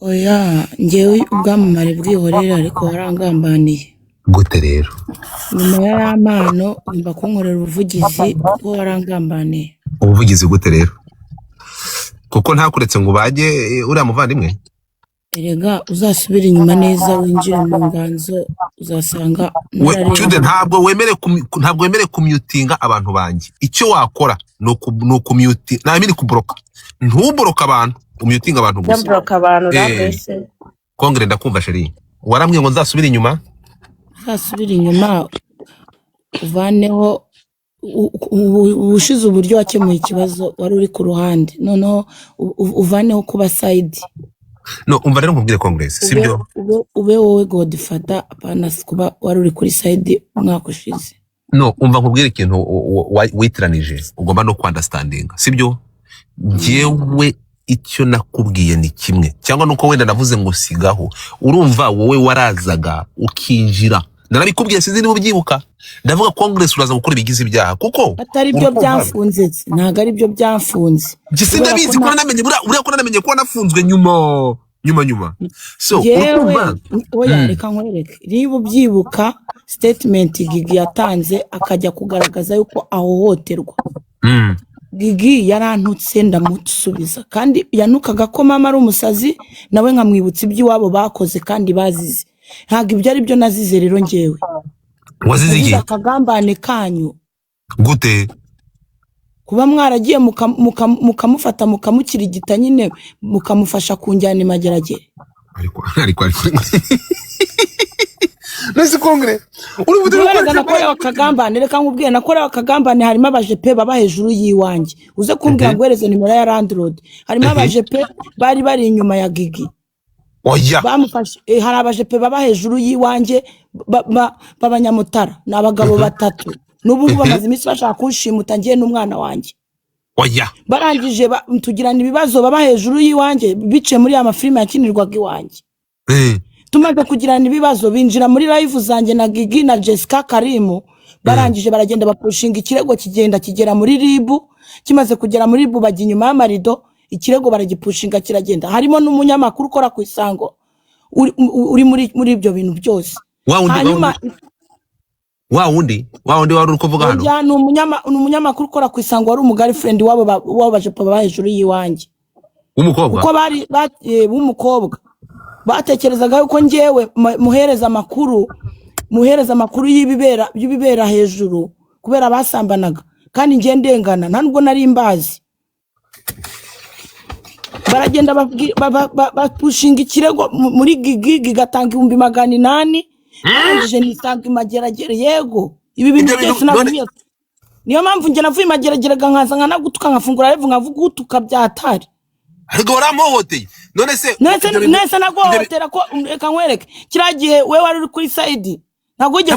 Oya njyewe ubwamamare bwihorera ariko warangambaniye Gute rero? nyuma y'amano umva kunkorera ubuvugizi kuko warangambaniye. Ubuvugizi gute rero? Kuko ntakuretse ngo bajye uriya muvandimwe? Erega uzasubira inyuma neza winjire mu nganzo uzasanga Chude ntabwo wemere kumyutinga abantu banjye. Icyo wakora no kumyuti namini kubroka. Ntubroka abantu, umyutinga abantu gusa. Ndabroka abantu rabese. Kongere ndakumva sheri. Waramwe ngo nzasubira inyuma? Uzasubira inyuma uvaneho ubushize uburyo wakemuye ikibazo wari uri ku ruhande noneho uvaneho kuba side. No umva rero nkubwire Congress sibyo ube wowe Godfather apana kuba wari uri kuri side umwaka ushize. No umva nkubwire ikintu witiranije ugomba no understanding sibyo jewe icyo nakubwiye ni kimwe cyangwa nuko wenda navuze ngo sigaho urumva wowe warazaga ukinjira narabikubwiye sinzi niba ubyibuka ndavuga Congress uraza gukora ibigize ibyaha kuko atari byo byamfunze ntago ari byo byamfunze gisinda bizi ko namenye buriya ko namenye ko nafunzwe nyuma so oya reka nkwereke niba ubyibuka statement Gigi yatanze akajya kugaragaza yuko ahohoterwa Gigi yarantutse ndamusubiza kandi yanukaga ko mama ari umusazi nawe nkamwibutsa iby'iwabo bakoze kandi bazize ntago ibyo ari byo nazize rero ngewe wazize iki akagambane kanyu gute kuba mwaragiye mukamufata mukamukirigita nyine mukamufasha kunjyana imageragere ariko nasi Kongre uri budurana nakorewe akagambane reka nkubwiye nakorewe akagambane harimo abajepe baba hejuru yiwanjye uze kumbwira ngo wereze nimero ya landlord harimo abajepe bari inyuma ya Gigi. Oya bamufashe hari abajepe baba hejuru yiwanjye babanyamutara nabagabo batatu n'ubu bamaze iminsi bashaka kunshimuta ngiye n'umwana wanjye. Oya barangije tugirana ibibazo baba hejuru yiwanjye bice muri ama filime yakinirwaga iwanjye. Tumaze kugirana ibibazo binjira muri live zanjye na Gigi na Jessica Karimu barangije baragenda bapushinga ikirego kigera muri ribu kimaze kugera muri ribu bajya inyuma y'amarido ikirego baragipushinga kiragenda harimo n'umunyamakuru ukora ku Isango uri muri ibyo bintu byose. Hanyuma wa wundi wari uri kuvuga hano ya n'umunyamakuru ukora ku Isango wari umugari friend wabo bajepa baba hejuru yiwanjye umukobwa uko bari umukobwa batekerezaga yuko ngewe muhereza amakuru y'ibibera hejuru kubera basambanaga kandi ngiye ndengana nta nubwo nari imbazi. Baragenda bapushinga ikirego muri Gigi gatanga 800 arangije nisanga imageragere yego ibi bintu byose navuye niyo mpamvu nge navuye imageragere nkaza nkanagutuka nkafungura live nkavuga utuka byatari ariko waramuhoteye nese nagohotera ko reka nkwereke kiragiye we wari uri kuri side ntago ugiye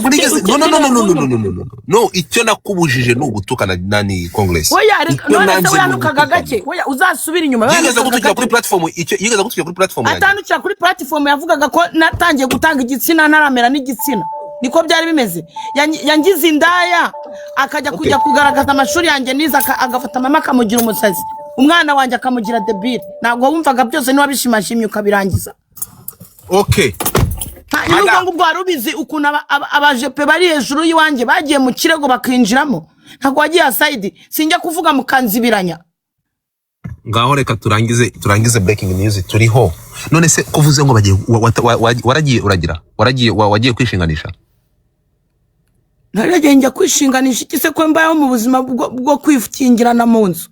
no icyo nakubujije no gutukana nani Congress oya none se yanukaga gake oya uzasubira inyuma yigeze gutukira kuri platform atanukira kuri platform yavugaga ko natangiye gutanga igitsina naramera n'igitsina niko byari bimeze yangize indaya akajya kujya kugaragaza amashuri yanjye niza agafata mama akamugira umusazi umwana wanjye akamugira debile ntago wumvaga byose niba bishimashimye ukabirangiza. Okay Nubwo ngubwo warubizi ukuntu abajepe bari hejuru yiwanjye bagiye mu kirego bakinjiramo ntago wagiye aside sinjya kuvuga mukanzibiranya ngaho reka turangize breaking news turiho none se kuvuze ngo wagiye kwishinganisha naragiye njya kwishinganisha iki se ko mbayeho mu buzima bwo kwifungirana mu nzu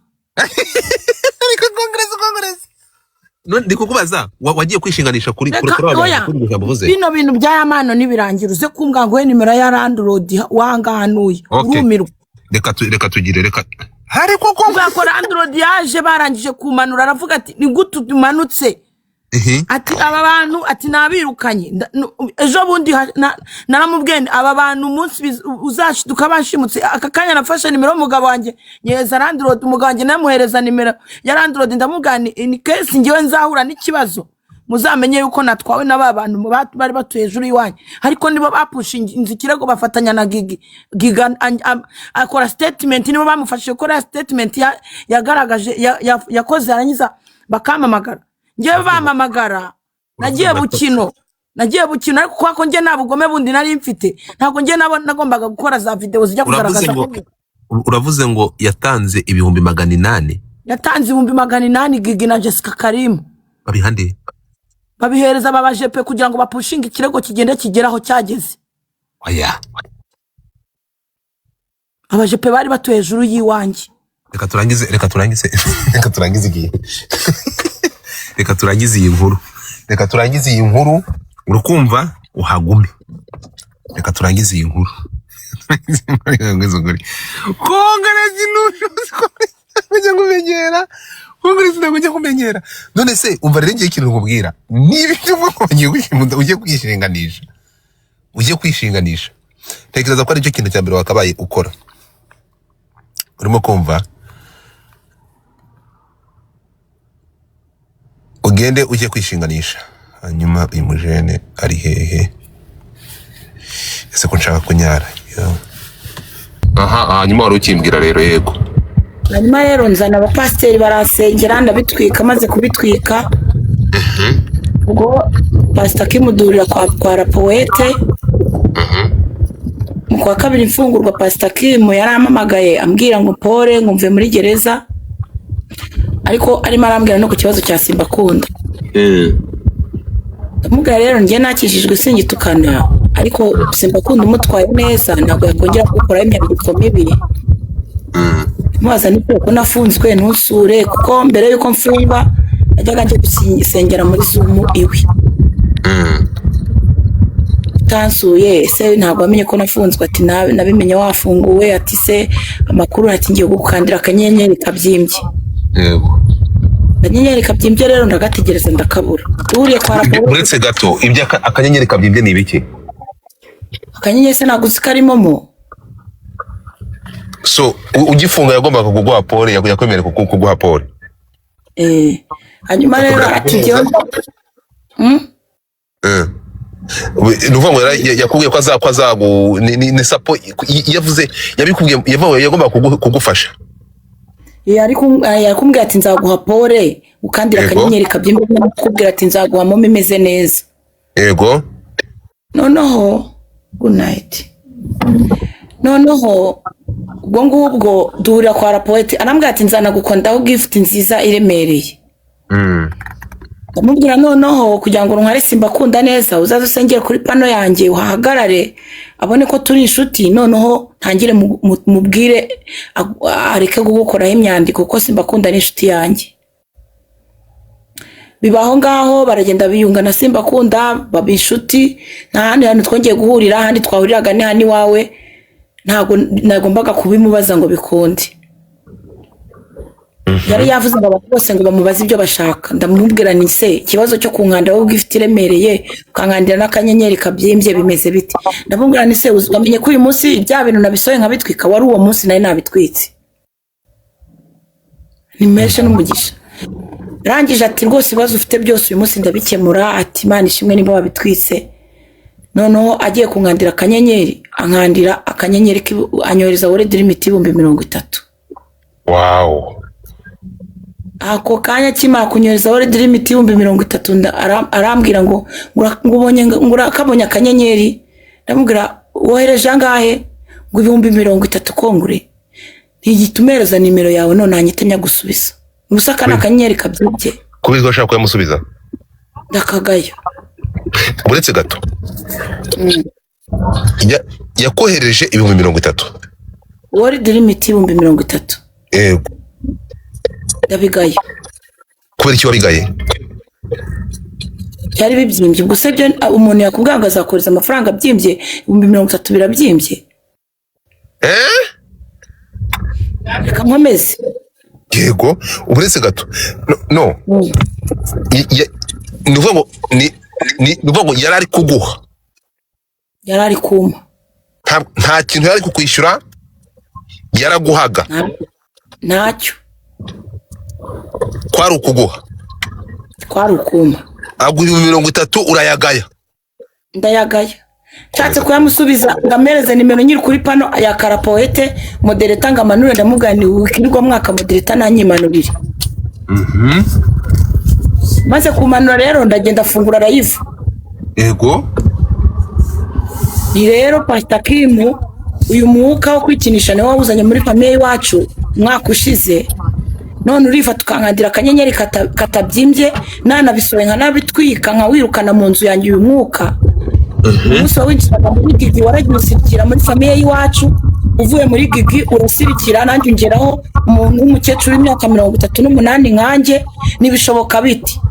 Congress ndikukubaza wagiye kwishinganisha kuri buvuze bino bintu by'ayamano nibirangira uze kumbwa ngo nimero ya landlord wangahanuye urumirwa reka tugire ariko ko landlord yaje barangije kumanura aravuga ati ni gutu tumanutse ati aba bantu ati nabirukanye ejo bundi naramubwende aba bantu umunsi uzashiduka bashimutse aka kanya nafashe nimero y'umugabo wanjye nyeza landlord umugabo wanjye namuhereza nimero ya landlord ndamugani ni case ngiwe nzahura n'ikibazo muzamenye yuko natwawe n'aba bantu bari batuye hejuru yiwanyu ariko nibo bapushinga inzikirego bafatanya na Gigi akora statement nibo bamufashije gukora statement yagaragaje yakoze arangiza bakamamagara ngewe bamamagara nagiye bukino ariko kwako nje nabugome bundi nari mfite ntabwo nje nagombaga gukora za video zijya kugaragaza ko uravuze ngo yatanze 800 yatanze 800 Gigi na Jessica Karim babihande babihereza babajepe kugira ngo bapushinga ikirego kigende kigeraho cyageze oya abajepe bari batu hejuru yiwanjye reka turangize igihe reka turangize iyi nkuru urukumva uhagume reka turangize iyi nkuru kongereza inujya kumenyera none se umva rero ngiye ikintu nkubwira niba ugiye kwishinganisha tekereza ko ari cyo kintu cya mbere wakabaye ukora urimo kumva ugende ujye kwishinganisha hanyuma uyu mujene ari hehe ese ko nshaka kunyara hanyuma wari ukimbwira rero yego hanyuma rero nzana abapasiteri barasengera ndabitwika maze kubitwika ubwo Pastor Kimudurira kwa Rapoete mu kwa kabiri mfungurwa Pastor Kim yarampamagaye ambwira ngo pore ngumve muri gereza ariko arimo arambwira no ku kibazo cya Simbakunda ndamubwira rero ngiye nakishijwe singitukana ariko Simbakunda umutwaye neza ntabwo yakongera gukora imyandiko mibi mubaza niko ko nafunzwe ntusure kuko mbere yuko mfungwa najyaga nje gusengera muri Zoom iwe tansuye se ntabwo amenye ko nafunzwe ati nabimenye wafunguwe ati se amakuru ati ngiye gukandira akanyenyeri kabyimbye yego akanyenyeri kabyimbye rero ndagategereza ndakabura uriye kwa raporo uretse gato ibyo akanyenyeri kabyimbye ni ibiki akanyenyeri se naguzi karimo so ugifunga yagombaga kuguha pole yakwemerera kuguha pole hanyuma rero ati ngiye nuvuga ngo yakubwiye ko azagu ni sapo yavuze yabikubwiye yagomba kugufasha yakumbwira ati nzaguha pole ukandira akanyenyeri kabyimbye nakubwira ati nzaguha momo imeze neza yego noneho good night noneho ubwo ngubwo duhurira kwa Rapoete arambwira ati nzanagukondaho gift nziza iremereye ndamubwira noneho kugira ngo ntware Simbakunda neza uzaze usengere kuri pano yanjye uhahagarare abone ko turi inshuti noneho ntangire mubwire areke gukoraho imyandiko kuko Simbakunda ni inshuti yanjye bibaho ngaho baragenda biyunga na Simbakunda baba inshuti nta handi hantu twongeye guhurira handi twahuriraga ni hani wawe ntago nagombaga kubimubaza ngo bikunde yari yavuze ngo abantu bose ngo bamubaze ibyo bashaka ndamubwira ni se ikibazo cyo kunkanda wowe gift iremereye ukankandira n'akanyenyeri kabyimbye bimeze biti ndamubwira ni se uzamenye ko uyu munsi bya bintu nabisoye nkabitwika wari uwo munsi nari nabitwitse nimeshe n'umugisha rangije ati rwose ibibazo ufite byose uyu munsi ndabikemura ati Imana ishimwe niba wabitwitse noneho agiye kunkandira akanyenyeri ankandira akanyenyeri anyohereza wallet limit 30,000 wow ako kanya kimara kunyohereza wallet limit 30,000 arambwira ngo ngubonye ngurakabonye akanyenyeri ndamubwira wohereje angahe ngo 30,000 kongure ntigitumereza nimero yawe none anyitanya gusubiza musakana akanyenyeri kabyibye kubizwa ashaka kuyamusubiza ndakagaya uretse gato yakohereje 30,000 wallet limit 30,000 yego ndabigaye kubera icyo wabigaye byari bibyimbye gusa byo umuntu yakubwanga azakoreza amafaranga byimbye 30,000 birabyimbye reka nkomeze yego uretse gato no nuvuga ngo yari ari kuguha yari ari kuma nta kintu yari kukwishyura yaraguhaga ntacyo kwari ukuguha kwari ukuma agura 30,000 urayagaya ndayagaya nshatse kuyamusubiza ngamereze nimero nyiri kuri pano ya Rapoete modereta ngamanure ndamugani wikirirwa mwaka modereta nanyimanurire maze kumanura rero ndagenda fungura live. Ego Ni rero Pastor Kim uyu mwuka wo kwikinisha niwe wawuzanye muri famille wacu mwaka ushize. None urifa tukankandira akanyenyeri katabyimbye nanabisoye nka nabitwika nka wirukana mu nzu yanjye uyu mwuka. Umunsi winjiraga muri Gigi waragisirikira muri famille y'iwacu, uvuye muri Gigi urasirikira nanjye ungeraho umuntu w'umukecuru w'imyaka 38 nkanjye nibishoboka biti.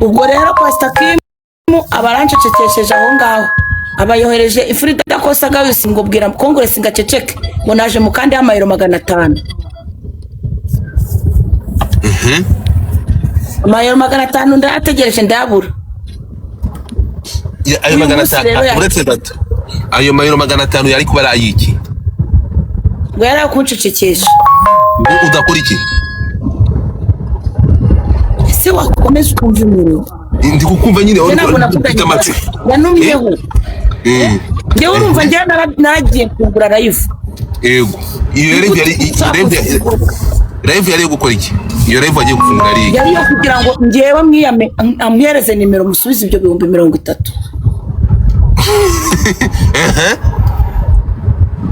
Ubwo rero Pastor Kim abarancecekesheje aho ngaho, abayohereje Frida Kosaga yose ngo bwira Congress ngaceceke ngo naje mu kandi y'amayero 500. Amayero 500 ndategereje ndabura. Ayo 500 uretse gato. Ayo mayero 500 yari kuba ayiki? Ngo yari kuncecekesha. Udakora iki? Se wakomeza kumva ibintu. Ndi kukumva nyine ufite amatwi. Yanumyeho. Ngewe urumva njye naragiye kugura live. Yego. Iyo live yari gukora iki? Iyo live agiye gufungura ari iki? Yari yo kugira ngo ngewe mwiyame amhereze nimero musubize ibyo 30,000.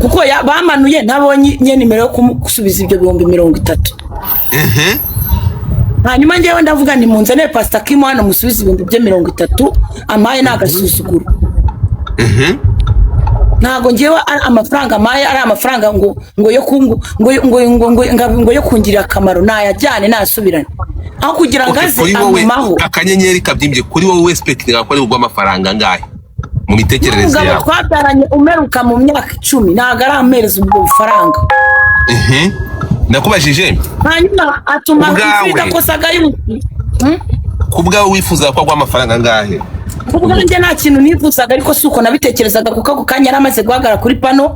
Kuko bamanuye nabonye nimero yo kusubiza ibyo 30,000. Hanyuma ngewe ndavuga ni munzane Pastor Kim hano musubize ibintu bye 30 amaye nagasuzuguro. Ntago ngewe amafaranga amaye ari amafaranga ngo yo kungira akamaro nayajyane nasubirane. Aho kugira ngaze amumaho akanyenyeri kabyimbye kuri wowe expecting ko ari ugwa amafaranga ngahe mu mitekerereze yawe. Twabyaranye umeruka mu myaka 10 ntago ari amereza ubwo bufaranga. Nakubajije hanyuma atuma Frida Kosaga yuki kubwawe wifuza ko agwa amafaranga ngahe? Kubwa nje nta kintu nifuzaga ariko suko nabitekerezaga kuko ako kanya yaramaze guhagara kuri pano.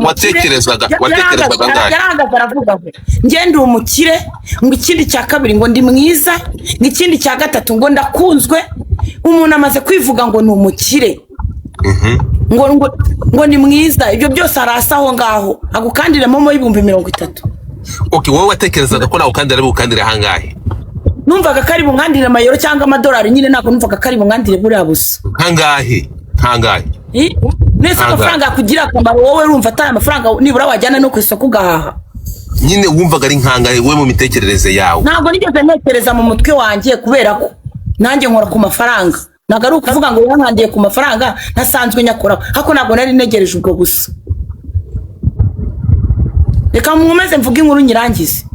Watekerezaga ngahe? Yaragaza aravuga ngo nge ndi umukire, ngo ikindi cya kabiri ngo ndi mwiza, n'ikindi cya gatatu ngo ndakunzwe. Umuntu amaze kwivuga ngo ni umukire ngo ni mwiza, ibyo byose arasaho ngaho agukandira momo y'ibihumbi 30. Wowe watekerezaga ko nawe ukandira ari bukandira hangahe? Numvaga kari bungandire amayero cyangwa amadolari nyine nako numvaga kari bungandire buriya busa. Hangahe? Nese amafaranga kugira akamaro wowe urumva atari amafaranga nibura wajyana no ku isoko ugahaha. Nyine wumvaga ari nkangahe we mu mitekerereze yawe? Ntabwo nigeze ntekereza mu mutwe wanjye kubera ko nanjye nkora ku mafaranga. Ntabwo ari ukuvuga ngo yankandiye ku mafaranga ntasanzwe nyakora. Hako ntabwo nari negereje ubwo gusa. Reka mwumeze mvuge inkuru nyirangize.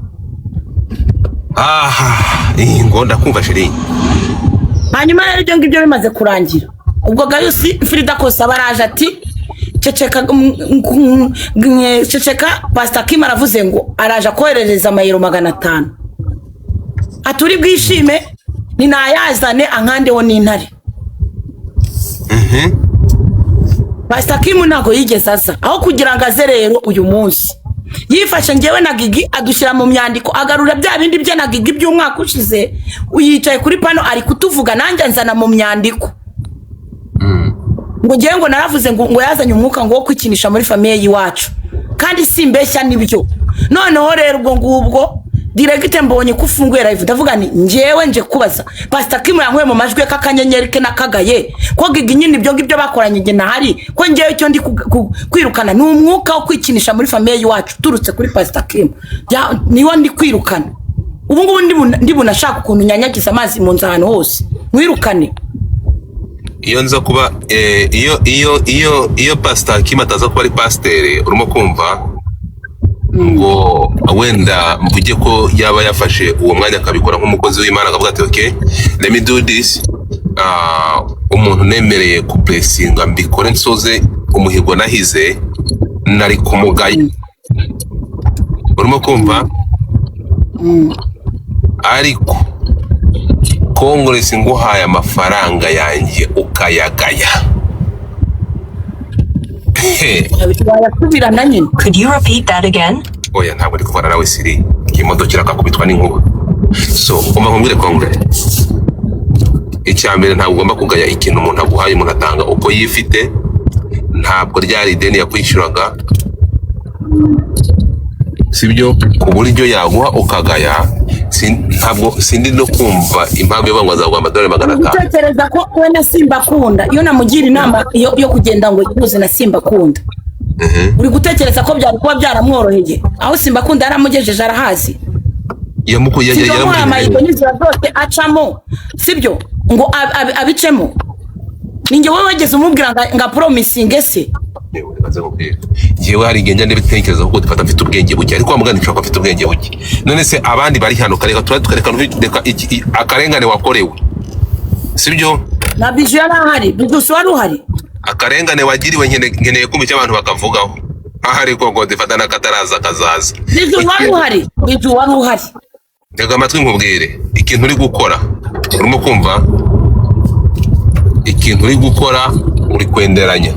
Ngo ndakumva sheri. Hanyuma rero ibyo ngibyo bimaze kurangira. Ubwo Gayusi Frida Kosa baraje ati ceceka Pastor Kim aravuze ngo araje koherereza amayero 500. Aturi bwishime ni nayazane ankandeho n'intare. Pastor Kim ntago yigeze asa aho kugira ngo aze rero uyu munsi yifashe ngewe na Gigi adushyira mu myandiko agarura bya bindi bye na Gigi by'umwaka ushize uyicaye kuri pano ari kutuvuga nanjye nzana mu myandiko. Ngo ngewe ngo naravuze ngo yazanye umwuka ngo wo kwikinisha muri famille y'iwacu kandi simbeshya nibyo. Noneho rero ubwo ngubwo direct mbonye kufunguye live ndavuga ni ngewe nje kubaza Pastor Kim yankwe mu majwi kakanyenyeri ke nakagaye ko Gigi nyine ibyo ngibyo bakoranye nge nahari ko ngewe cyo ndi kwirukana n'umwuka wo kwikinisha muri famille yacu turutse kuri Pastor Kim niwo ndi kwirukana. Ubu ngubu ndi bunashaka ukuntu nyanyagiza amazi mu nzano hose mwirukane. Iyo nza kuba iyo Pastor Kim ataza kuba ari pasteur urimo kumva ngo wenda mvuge ko yaba yafashe uwo mwanya akabikora nk'umukozi w'Imana akavuga ati okay let me do this umuntu nemereye ku blessinga mbikore nsoze umuhigo nahize nari kumugaye urimo kumva ariko Congress nguhaye amafaranga yanjye ukayagaya. Could you repeat that again? Oya ntabwo ari kuvana nawe siri imodoka irakakubitwa n'inkuba. So umahumbire Congress icyambere ntabwo ugomba kugaya ikintu umuntu aguhaye umuntu atanga uko yifite ntabwo ryari ideni yakwishyuraga sibyo ku buryo yaguha ukagaya ntabwo sindi no kumva impamvu yo azagwa amadolari 500. Gutekereza ko we na Simba Kunda iyo namugira inama yo kugenda ngo yuze na Simba Kunda. Uri gutekereza ko byari kuba byaramworoheye aho Simba Kunda yaramugejeje arahazi. Yamukuye yaramugejeje zose acamo sibyo ngo abicemo. Ninge wowe wageze umubwira nga promising ese. Yewe hari igenda n'ibitekerezo kuko dufata mfite ubwenge buke ariko wamugana cyo afite ubwenge buke. None se abandi bari hano kareka tukareka akarengane wakorewe. Sibyo? Na biju yarahari, biju wari uhari. Akarengane wagiriwe nkeneye kumva icyo abantu bakavugaho. Ahari koko dufata na kataraza kazaza. Biju wari uhari, biju wari uhari. Ndega amatwi nkubwire ikintu uri gukora. Urimo kumva? Ikintu uri gukora uri kwenderanya.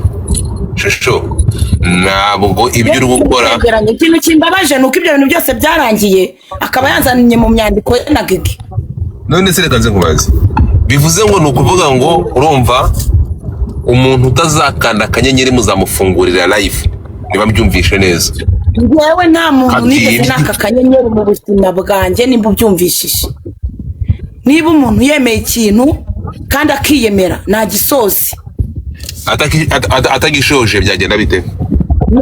Shusho ntabwo ibyo uri gukora ikintu kimbabaje nuko ibyo bintu byose byarangiye akaba yanzanye mu myandiko na Gigi. None se reka nze nkubaze bivuze ngo nukuvuga ngo urumva umuntu utazakanda akanyenyeri muzamufungurira live niba mbyumvishe neza. Yewe nta muntu nigeze naka kanyenyeri mu buzima bwanjye nimba byumvishije. Niba umuntu yemeye ikintu kandi akiyemera nta gisozi atagishoje byagenda bite?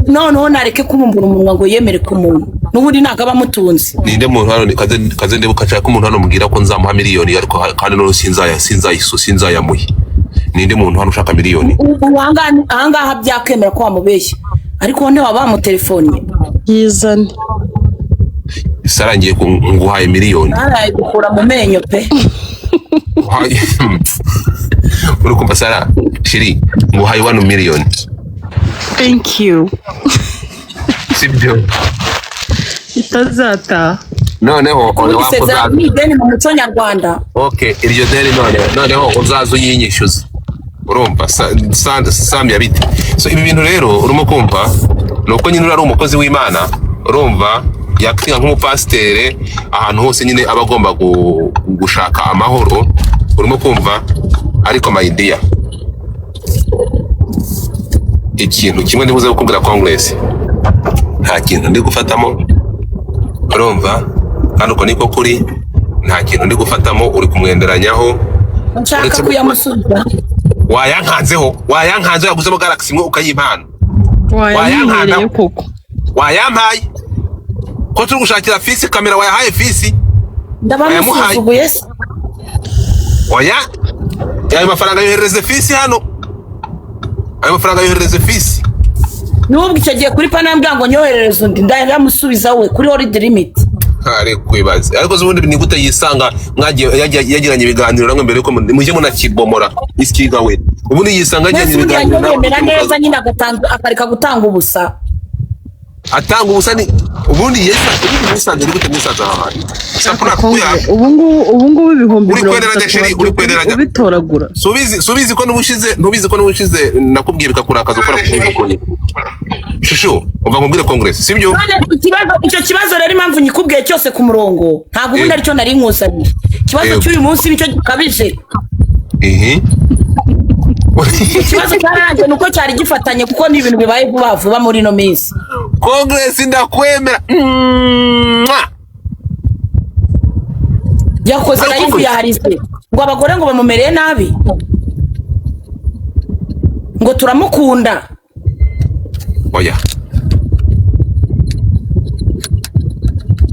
Noneho nareke kumumbura umunwa ngo yemere ku muntu n'ubundi nagaba mutunzi. Ninde muntu hano kaze ndebuka cyaka umuntu hano mubwira ko nzamuha miliyoni ariko kandi no sinzayamuhe. Ninde muntu hano ushaka miliyoni? Ahangaha byakemera ko wamubeshya ariko wone waba mu telefone yizane sarangiye nguhaye miliyoni araye gukura mu menyo pe. Urukumva Sara shiri nguhaye 1 million. Thank you. Sibyo itazata noneho wakoza mideni mu muco nyarwanda. Okay iryo deni noneho uzazo yinyishyuza urumva Sam yabite. So ibi bintu rero urimo kumva nuko nyine uri umukozi w'Imana urumva yakitinga nk'umupasiteri ahantu hose nyine abagomba gushaka amahoro urimo kumva ariko my dear ikintu kimwe ndibuze gukubwira Congress nta kintu ndi gufatamo urumva kandi uko niko kuri nta kintu ndi gufatamo uri kumwenderanyaho nshaka kuyamusubiza wayankanze yaguzemo Galaxy imwe ukayimpana wayankanze koko wayampaye ko turi gushakira fisi kamera wayahaye fisi ndabamusuzuguye oya ayo mafaranga yohereze fisi hano ayo mafaranga yohereze fisi nubwo icyo giye kuri pana mbyango nyoherereza undi ndayamusubiza we kuri hold limit. Ari kwibaza ariko zubundi ni gute yisanga mwagiye yagiranye ibiganiro namwe mbere ko muje munakibomora iskiga we ubundi yisanga yagiranye ibiganiro namwe neza nyine akareka gutanga ubusa atanga ubusa ni ubundi yisanze ni gute musaza hahaye sapuna kuya ubungu ibihumbi uri kwenderanya bitoragura subizi ko nubushize nakubwiye bikakurakaza ukora kubivukoye shusho umva nkubwire Congress sibyo icyo kibazo rero impamvu nyikubwiye cyose ku murongo ntago ubundi aricyo nari nkusanye kibazo cy'uyu munsi nicyo gikabije ikibazo cyarangiye nuko cyari gifatanye kuko ni ibintu bibaye vuba muri no minsi. Congress ndakwemera yakoze live yaharise ngo abagore ngo bamumereye nabi ngo turamukunda oya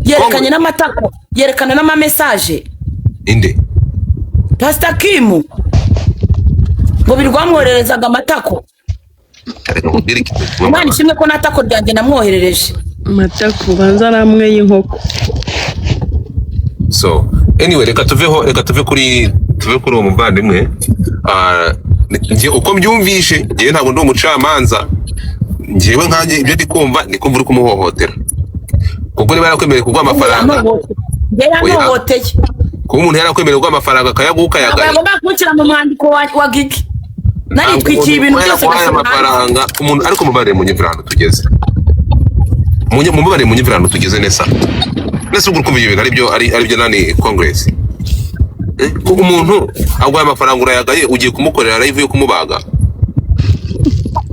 yerekanye n'amatako yerekana n'ama message inde Pastor Kim ngo birwamwohererezaga amatako Imana ishimwe ko natako ryanjye namwoherereje amatako banza namwe y'inkoko. So anyway reka tuve kuri uwo muvandimwe ngiye uko mbyumvishe ngiye ntabwo ndi umucamanza ngiyewe nkanjye ibyo ndi kumva uri kumuhohotera kuko niba yarakwemereye kugwa amafaranga yarahohoteye kuba umuntu yarakwemereye kugwa amafaranga akayaguka yagaye agomba kucira mu mwandiko wa Gigi nari twikiye ibintu byose amafaranga umuntu ariko mubare mu nyivurano tugeze mu nyivurano tugeze nesa nese ubwo kumva ibintu aribyo nani Congress kuko umuntu agwaye amafaranga urayagaye ugiye kumukorera live yo kumubaga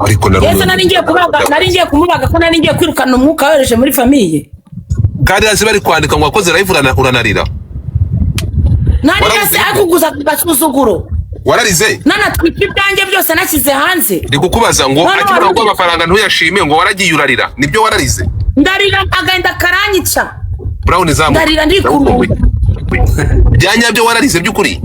ariko nari ngiye kumubaga ko nari ngiye kwirukana umwuka wereje muri famille kandi hasi bari kwandika ngo wakoze live uranarira. Narira se akuguza kugasuzuguro. Wararize? Nana twipfi byanjye byose nashyize hanze. Ndi kukubaza ngo akibura ngo amafaranga ntuyashime ngo waragiye urarira. Nibyo wararize? Ndarira agenda karanyica. Brown zamu. Ndarira ndikurunga. Byanyabyo wararize by'ukuri?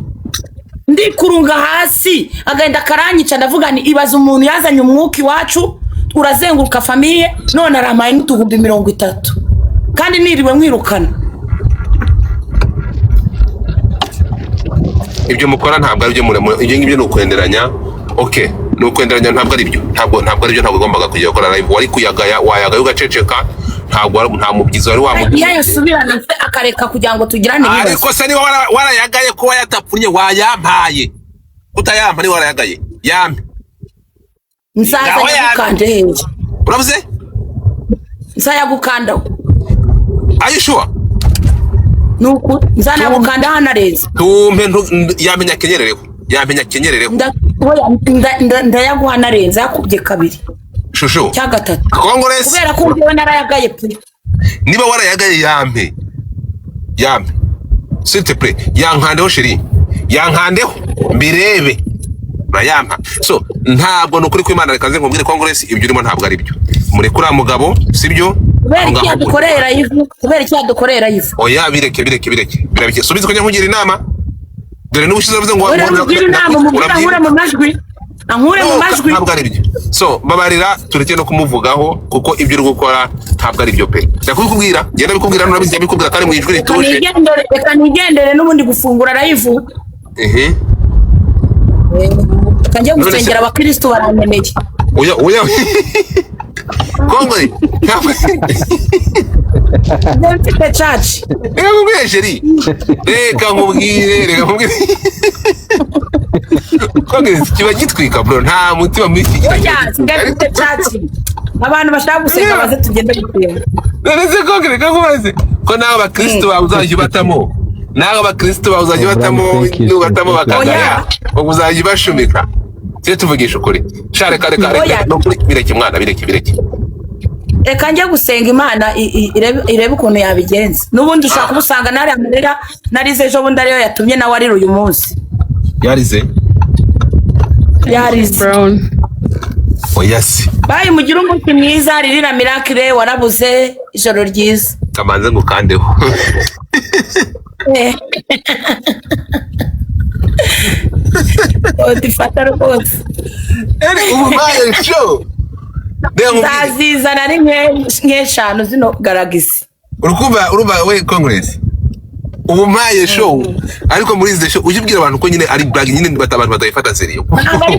Ndikurunga hasi agenda karanyica ndavuga ni ibaza umuntu yazanye umwuka iwacu urazenguruka famiye none aramaye n'utuhumbi 30 kandi niriwe mwirukana. Ibyo mukora ntabwo ari byo mure ibyo ngibyo n'ukwenderanya. Okay, n'ukwenderanya ntabwo ari byo. Ntabwo ari byo, ntabwo ugombaga kujya gukora live. Wari kuyagaya wayagaye ugaceceka. Ntabwo nta mubyizi wari wamugize. Iyo subirana se akareka kugira ngo tugirane ibibazo. Ariko se niba warayagaye ko wayatapfunye wayampaye. Utayampa ni warayagaye. Yampe. Nsaza yagukande henje. Uravuze? Nsa yagukanda. Are you sure? Nuko nzana gukanda hanareze. Tumpe yamenya kenyerereho. Yamenya kenyerereho. Ndayaguhanarenza yakubye kabiri. Shusho. Cya gatatu. Congress. Kubera ko ndiwe narayagaye pe. Niba warayagaye yampe. Yampe. S'il te plaît, yankandeho sheri. Yankandeho mbirebe. Bayampa. So, ntabwo nukuri kw'Imana reka nze nkubwire Congress ibyo urimo ntabwo ari byo. Muri kuri mugabo, sibyo? Kubera iki yadukorera ivu? Kubera iki yadukorera ivu? Oya bireke. Birabike. Subiza ko nkugira inama. Dore n'ubushize bavuze ngo ankure mu majwi. Ankure mu majwi. Ntabwo ari byo. So, babarira tureke no kumuvugaho kuko ibyo uri gukora ntabwo ari byo pe. Ndakubwira, genda bikubwira n'urabizi bikubwira kandi mu ijwi rituje. Reka nigendere n'ubundi gufungura live. Kanjye gusengera abakristo barameneye. Oya. Kongore. Ndetse church. Reka nkubwire sheri. Reka nkubwire. Kongore kiba gitwika bro nta mutima mwisi. Oya, ndetse church. Abantu bashaka gusenga baze tugende gusenga. Nese Kongore kakubaze ko nawe abakristo bazajya batamo. Nawe abakristo bazajya batamo n'ubatamo bakagaya. Ubwo uzajya bashumika. Cyo tuvugisha ukuri. Share kare no bireke mwana bireke. Reka njye gusenga Imana irebe ukuntu yabigenza. Nubundi ushaka kubusanga nari amarira narize ejo bundi ariyo yatumye nawe ari uyu munsi. Yarize Brown. Oya si. Bayi mugira umunsi mwiza ririra miracle warabuze ijoro ryiza. Kamanze ngukandeho. Difata rwose. Ububaye show. Ndazizana ari nk'eshanu zino garagisi. Uruba we Congress. Ubumaye show. Ariko muri izi show ujibwira abantu ko nyine ari brag nyine abantu batayifata seriyo. Ntago ari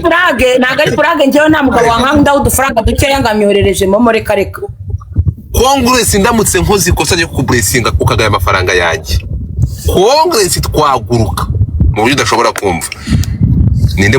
brag njyewe nta mugabo wankanga udufaranga duke yangamyoherereje momo reka. Congress ndamutse nkoze ikosa ryo kublessinga ukagaya amafaranga yanjye. Congress twaguruka mu buryo udashobora kumva. Ninde